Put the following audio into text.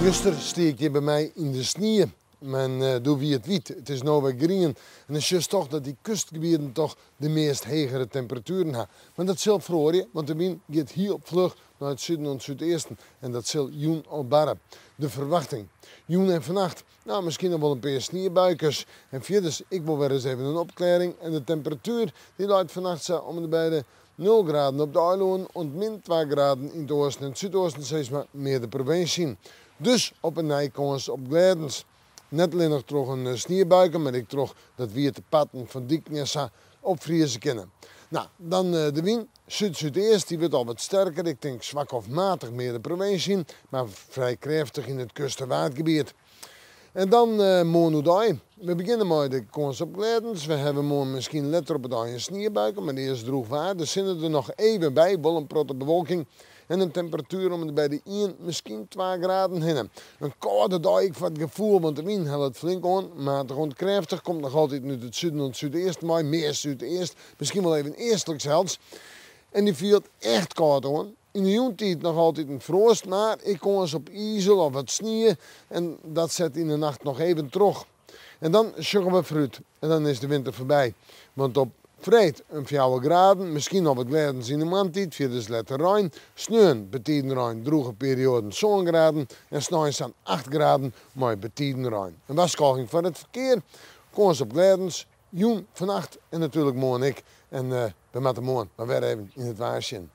Gisteren steek je bij mij in de sneeuw. Men doe wie het weet. Het is nu weer grien. En het is toch dat die kustgebieden toch de meest hegere temperaturen hebben. Maar dat zal verhoren, want de wind gaat heel vlug naar het zuiden en het zuidoosten. En dat zal joen al barren. De verwachting. Joen en vannacht. Nou, misschien nog wel een paar sneeuwbuikers. En verder, ik wil weer eens even een opklaring. En de temperatuur die luidt vannacht zo om de beide 0 graden op de eiland en min 2 graden in het oosten en het zuidoosten, zeg maar, meer de provincie. Dus op een nijkans op gladens. Net alleen nog terug een sneeuwbuiken, maar ik terug dat weer de patten van Diknessa opvriezen kunnen. Nou, dan de wind. Zuid-zuidoost, die wordt al wat sterker. Ik denk zwak of matig meer de provincie, maar vrij krachtig in het kust- en waardgebied. En dan morgen. We beginnen met de kans op gladens. We hebben morgen misschien letter op het dag een sneeuwbuiken, maar die is droog waar. Er zitten er nog even bij, wel een protte bewolking. En een temperatuur om bij de 1, misschien 2 graden heen. Een koude dag ik van het gevoel, want de wind houdt het flink aan. Maar rond krachtig komt nog altijd nu het zuiden en het zuidoosten, maar meer zuidoost. Misschien wel even eestelijk zelfs. En die viel echt koud aan. In de jontijd nog altijd een frost, maar ik kom eens op ijzel of wat sneeuw. En dat zet in de nacht nog even terug. En dan zoeken we fruit. En dan is de winter voorbij. Want op vrijdag een 4 graden, misschien nog wat gladens in de maandtijd, via de letter Rijn. Sneeuw, betiden Rijn, droge perioden, zo'n graden. En s'nachts aan 8 graden, maar betiden Rijn. En waarschuwing van het verkeer, kans op gladens, joen vannacht en natuurlijk morgen ik. En we moeten morgen maar weer even in het waarschuwen.